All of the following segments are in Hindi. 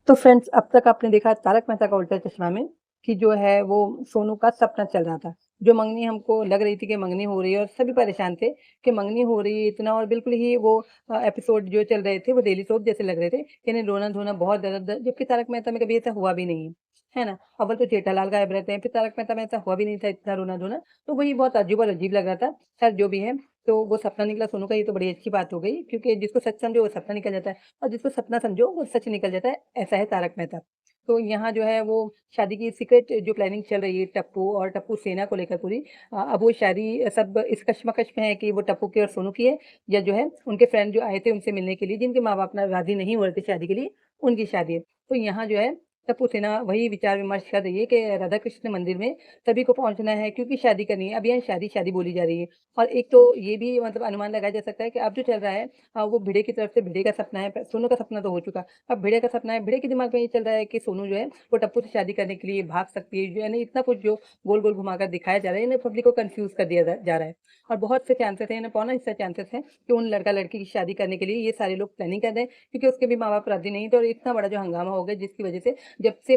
तो फ्रेंड्स, अब तक आपने देखा तारक मेहता का उल्टा चश्मा में कि जो है वो सोनू का सपना चल रहा था। जो मंगनी हमको लग रही थी कि मंगनी हो रही है और सभी परेशान थे कि मंगनी हो रही है इतना, और बिल्कुल ही वो एपिसोड जो चल रहे थे वो डेली सोप जैसे लग रहे थे कि इन्हें रोना-धोना बहुत ज़्यादा जबकि तारक मेहता में कभी ऐसा हुआ भी नहीं है। है ना? अव्वल तो जेठालाल गायब रहते हैं, फिर तारक मेहता में ऐसा हुआ भी नहीं था इतना रोना-धोना, तो वही बहुत अजीब और अजीब लग रहा था। खैर जो भी है, तो वो सपना निकला सोनू का, ये तो बड़ी अच्छी बात हो गई क्योंकि जिसको सच समझो वो सपना निकल जाता है और जिसको सपना समझो वो सच निकल जाता है, ऐसा है तारक मेहता। तो यहाँ जो है वो शादी की सीक्रेट जो प्लानिंग चल रही है टप्पू और टप्पू सेना को लेकर पूरी, अब वो शादी सब इस कशमकश में है कि वो टप्पू की और सोनू की है या जो है उनके फ्रेंड जो आए थे उनसे मिलने के लिए, जिनके माँ-बाप ना राज़ी नहीं हो रहे थे शादी के लिए, उनकी शादी है। तो यहाँ जो है टप्पू सेना वही विचार-विमर्श कर रही है कि राधा कृष्ण मंदिर में सभी को पहुँचना है क्योंकि शादी करनी है। अब यहाँ शादी-शादी बोली जा रही है और एक तो ये भी मतलब अनुमान लगाया जा सकता है कि अब जो चल रहा है वो भिड़े की तरफ से भिड़े का सपना है, सोनू का सपना तो हो चुका। अब भिड़े का सपना है, भिड़े के दिमाग में ये चल रहा है कि सोनू जो है वो टप्पू से शादी करने के लिए भाग सकती है, यानी इतना कुछ जो गोल-गोल घुमाकर दिखाया जा रहा है, इन्हें पब्लिक को कन्फ्यूज़ कर दिया जा रहा है। और बहुत से चांसेस हैं, इन्हें पौना हिस्सा चांसेस हैं कि उन लड़का-लड़की की शादी करने के लिए ये सारे लोग प्लानिंग कर रहे हैं क्योंकि उसके भी माँ-बाप राज़ी नहीं थे और इतना बड़ा जो हंगामा हो गया जिसकी वज़ह से जब से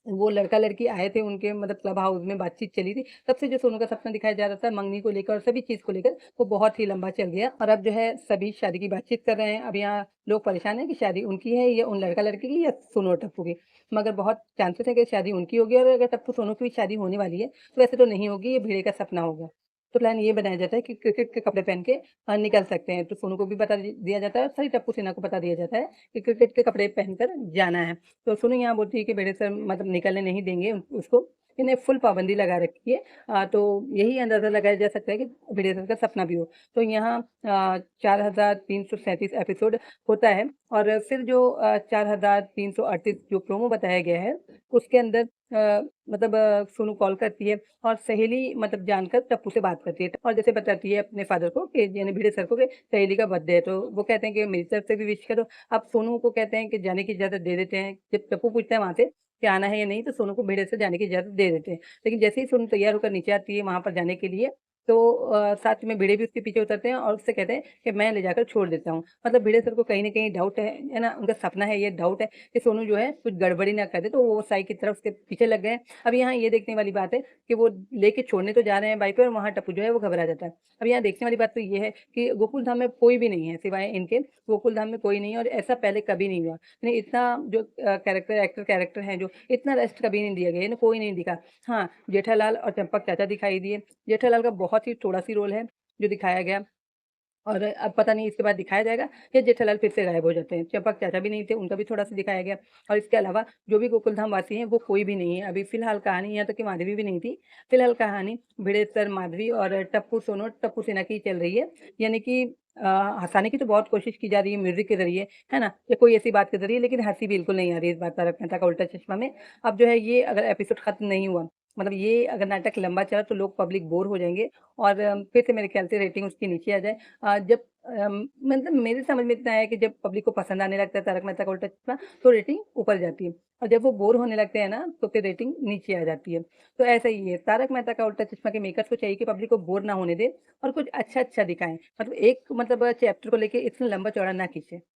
वो लड़का-लड़की आए थे उनके मतलब क्लब हाउस में बातचीत चली थी, तब से जो सोनू का सपना दिखाया जा रहा था मंगनी को लेकर और सभी चीज़ को लेकर, वो बहुत ही लंबा चल गया और अब जो है सभी शादी की बातचीत कर रहे हैं। अब यहाँ लोग परेशान हैं कि शादी उनकी है या उन लड़का-लड़की की या सोनू और टप्पू की। मगर बहुत चांसेस है कि शादी उनकी होगी और अगर टप्पू-सोनू की भी शादी होने वाली है, तो वैसे तो नहीं होगी, ये भिड़े का सपना होगा। तो प्लान ये बनाया जाता है कि क्रिकेट के कपड़े पहन के निकल सकते हैं। तो सोनू को भी बता दिया जाता है और सारी टप्पू सेना को बता दिया जाता है कि क्रिकेट के कपड़े पहनकर जाना है। तो सोनू यहाँ बोलती है कि मेरे सर मतलब निकलने नहीं देंगे उसको, इन्हें फुल पाबंदी लगा रखी है। तो यही अंदाज़ा लगाया जा सकता है कि भिड़े सर का सपना भी हो। तो यहाँ 4337 एपिसोड होता है और फिर जो 4338 जो प्रोमो बताया गया है, उसके अंदर मतलब सोनू कॉल करती है और सहेली मतलब जानकर टप्पू से बात करती है और जैसे बताती है अपने फादर को कि यानी भिड़े सर को कि सहेली का बर्थडे है, तो वो कहते हैं कि मेरी तरफ से भी विश करो। अब सोनू को कहते हैं कि जाने की इजाज़त दे देते हैं। जब टप्पू पूछता है वहाँ से कि आना है या नहीं, तो सोनू को भिड़े से जाने की इजाज़त दे देते हैं। लेकिन जैसे ही सोनू तैयार होकर नीचे आती है वहाँ पर जाने के लिए, तो साथ में भिड़े भी उसके पीछे उतरते हैं और उससे कहते हैं कि मैं ले जाकर छोड़ देता हूँ। मतलब भिड़े सर को कहीं न कहीं डाउट है ना? उनका सपना है, ये डाउट है कि सोनू जो है कुछ गड़बड़ी ना कर दे, तो वो साई की तरफ उसके पीछे लग गए हैं। अब यहाँ ये देखने वाली बात है कि वो लेके छोड़ने तो जा रहे हैं बाइक पे और वहाँ टप्पू जो है वो घबरा जाता है। अब यहाँ देखने वाली बात तो ये है कि गोकुल धाम में कोई भी नहीं है सिवाय इनके, गोकुल धाम में कोई नहीं है और ऐसा पहले कभी नहीं हुआ। यानी इतना जो कैरेक्टर हैं जो, इतना रेस्ट कभी नहीं दिया गया, यानी कोई नहीं दिखा। हाँ, जेठालाल और चंपक चाचा दिखाई दिए। जेठालाल का बहुत ही थोड़ा-सी रोल है जो दिखाया गया। और अब पता नहीं इसके बाद दिखाया जाएगा या जेठालाल फिर से गायब हो जाते हैं। चंपक चाचा भी नहीं थे, उनका भी थोड़ा-सा दिखाया गया और इसके अलावा जो भी गोकुलधाम वासी हैं, वो कोई भी नहीं है। अभी फ़िलहाल कहानी यहाँ तक कि माधवी भी नहीं थी। फ़िलहाल कहानी भिड़ेसर, माधवी और टप्पू सोनू, टप्पू सेना की चल रही है। यानी कि हँसाने की तो बहुत कोशिश की जा रही है म्यूज़िक के ज़रिए, है ना? या कोई ऐसी बात के ज़रिए, लेकिन हँसी बिल्कुल नहीं आ रही है इस बार तारक मेहता का उल्टा चश्मा में। अब जो है ये अगर एपिसोड खत्म नहीं हुआ, मतलब ये अगर नाटक लंबा चला तो लोग पब्लिक बोर हो जाएँगे और फिर से मेरे ख्याल से रेटिंग उसकी नीचे आ जाए। जब मतलब मेरी समझ में इतना आया कि जब पब्लिक को पसंद आने लगता है तारक मेहता का उल्टा चश्मा, तो रेटिंग ऊपर जाती है और जब वो बोर होने लगते हैं ना, तो फिर रेटिंग नीचे आ जाती है। तो ऐसा ही है, तारक मेहता का उल्टा चश्मा के मेकर्स को चाहिए कि पब्लिक को बोर ना होने दें और कुछ अच्छा-अच्छा दिखाएँ। मतलब एक मतलब चैप्टर को लेके इतना लंबा-चौड़ा ना खींचे।